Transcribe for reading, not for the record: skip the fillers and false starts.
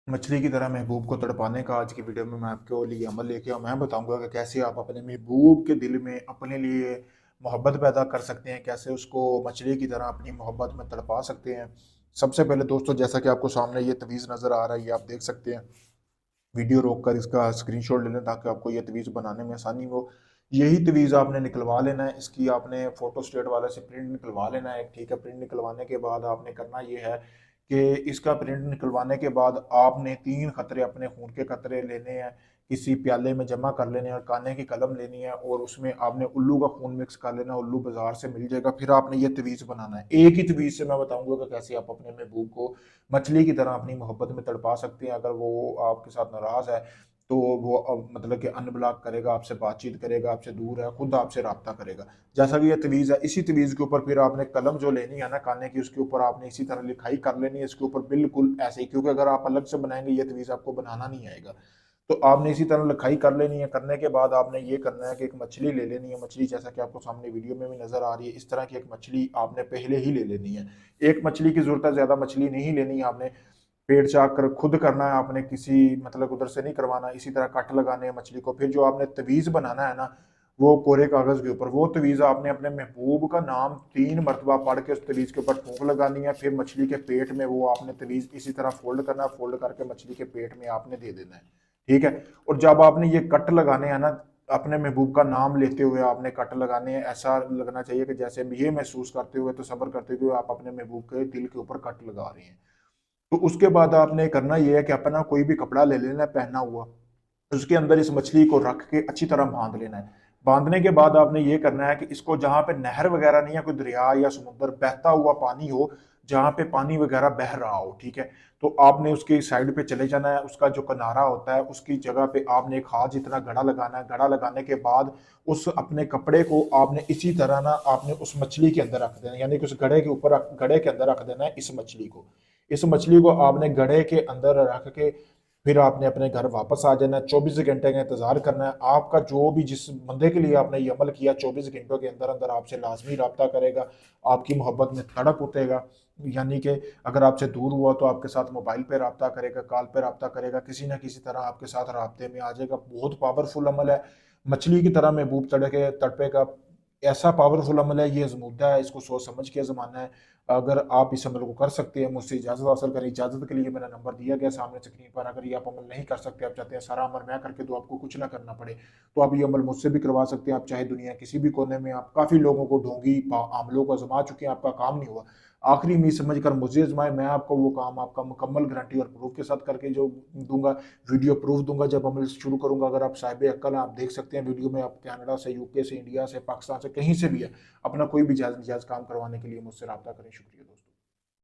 मछली की तरह महबूब को तड़पाने का आज की वीडियो में मैं आपके लिए अमल लेके आऊँ। मैं बताऊंगा कि कैसे आप अपने महबूब के दिल में अपने लिए मोहब्बत पैदा कर सकते हैं, कैसे उसको मछली की तरह अपनी मोहब्बत में तड़पा सकते हैं। सबसे पहले दोस्तों, जैसा कि आपको सामने ये तवीज़ नज़र आ रहा है, ये आप देख सकते हैं। वीडियो रोक कर इसका स्क्रीनशॉट ले लें ताकि आपको ये तवीज़ बनाने में आसानी हो। यही तवीज़ आपने निकलवा लेना है, इसकी आपने फ़ोटो स्टेट वाले से प्रिंट निकलवा लेना है। ठीक है, प्रिंट निकलवाने के बाद आपने करना ये है कि इसका प्रिंट निकलवाने के बाद आपने 3 क़तरे अपने खून के क़तरे लेने हैं, किसी प्याले में जमा कर लेने हैं और काने की कलम लेनी है और उसमें आपने उल्लू का खून मिक्स कर लेना है। उल्लू बाज़ार से मिल जाएगा। फिर आपने ये तवीज़ बनाना है। एक ही तवीज़ से मैं बताऊँगा कि कैसे आप अपने महबूब को मछली की तरह अपनी मोहब्बत में तड़पा सकते हैं। अगर वो आपके साथ नाराज़ है तो वो मतलब कि अनब्लॉक करेगा, आपसे बातचीत करेगा, आपसे दूर है, खुद आपसे राब्ता करेगा। जैसा कि ये तवीज़ है, इसी तवीज़ के ऊपर फिर आपने कलम जो लेनी है ना काने की, उसके ऊपर आपने इसी तरह लिखाई कर लेनी है इसके ऊपर बिल्कुल ऐसे ही, क्योंकि अगर आप अलग से बनाएंगे ये तवीज़ आपको बनाना नहीं आएगा। तो आपने इसी तरह लिखाई कर लेनी है। करने के बाद आपने ये करना है कि एक मछली ले लेनी है। मछली जैसा कि आपको सामने वीडियो में भी नजर आ रही है, इस तरह की एक मछली आपने पहले ही ले लेनी है। एक मछली की जरूरत है, ज्यादा मछली नहीं लेनी है आपने। पेड़ चाक कर खुद करना है आपने, किसी मतलब उधर से नहीं करवाना। इसी तरह कट लगाने हैं मछली को। फिर जो आपने तवीज़ बनाना है ना, वो कोरे कागज के ऊपर वो तवीज़ आपने अपने महबूब का नाम 3 मरतबा पढ़ के उस तवीज़ के ऊपर फूंक लगानी है। फिर मछली के पेट में वो आपने तवीज़ इसी तरह फोल्ड करना है, फोल्ड करके मछली के पेट में आपने दे देना है। ठीक है। और जब आपने ये कट लगाने हैं ना, अपने महबूब का नाम लेते हुए आपने कट लगाने हैं। ऐसा लगना चाहिए कि जैसे ये महसूस करते हुए, तो सब्र करते हुए आप अपने महबूब के दिल के ऊपर कट लगा रहे हैं। तो उसके बाद आपने करना ये है कि अपना कोई भी कपड़ा ले लेना है पहना हुआ, उसके अंदर इस मछली को रख के अच्छी तरह बांध लेना है। बांधने के बाद आपने ये करना है कि इसको जहां पे नहर वगैरह नहीं है, कोई दरिया या समुद्र बहता हुआ पानी हो, जहां पे पानी वगैरह बह रहा हो, ठीक है, तो आपने उसकी साइड पे चले जाना है। उसका जो किनारा होता है उसकी जगह पे आपने एक हाथ जितना गड़ा लगाना है। गड़ा लगाने के बाद उस अपने कपड़े को आपने इसी तरह ना आपने उस मछली के अंदर रख देना, यानी कि उस गड़े के ऊपर गड़े के अंदर रख देना है इस मछली को। इस मछली को आपने गड़े के अंदर रख के फिर आपने अपने घर वापस आ जाना है। 24 घंटे का इंतजार करना है। आपका जो भी जिस बंदे के लिए आपने ये अमल किया, 24 घंटों के अंदर अंदर आपसे लाजमी रब्ता करेगा, आपकी मोहब्बत में तड़प उठेगा। यानी कि अगर आपसे दूर हुआ तो आपके साथ मोबाइल पे रब्ता करेगा, कॉल पे रब्ता करेगा, किसी ना किसी तरह आपके साथ रब्ते में आ जाएगा। बहुत पावरफुल अमल है। मछली की तरह महबूब तड़के तड़पेगा। ऐसा पावरफुल अमल है, ये आजमूदा है, इसको सोच समझ के ज़माना है। अगर आप इस अमल को कर सकते हैं, मुझसे इजाज़त हासिल करें। इजाज़त के लिए मेरा नंबर दिया गया सामने स्क्रीन पर। अगर ये आप अमल नहीं कर सकते, आप चाहते हैं सारा अमल मैं करके दूँ, आपको कुछ ना करना पड़े, तो आप ये अमल मुझसे भी करवा सकते हैं। आप चाहे दुनिया किसी भी कोने में, आप काफ़ी लोगों को ढोंगी आमलों को आजमा चुके हैं, आपका काम नहीं हुआ। आखिरी उम्मीद समझ कर मुझे आजमाए, मैं आपको वो काम आपका मुकम्मल गारंटी और प्रूफ के साथ करके जो दूंगा, वीडियो प्रूफ दूंगा जब अमल शुरू करूंगा। अगर आप साहिब अक्ल हैं, आप देख सकते हैं वीडियो में, आप कनाडा से, यूके से, इंडिया से, पाकिस्तान से, कहीं से भी है, अपना कोई भी जायज़ काम करवाने के लिए मुझसे रब्ता करें। शुक्रिया।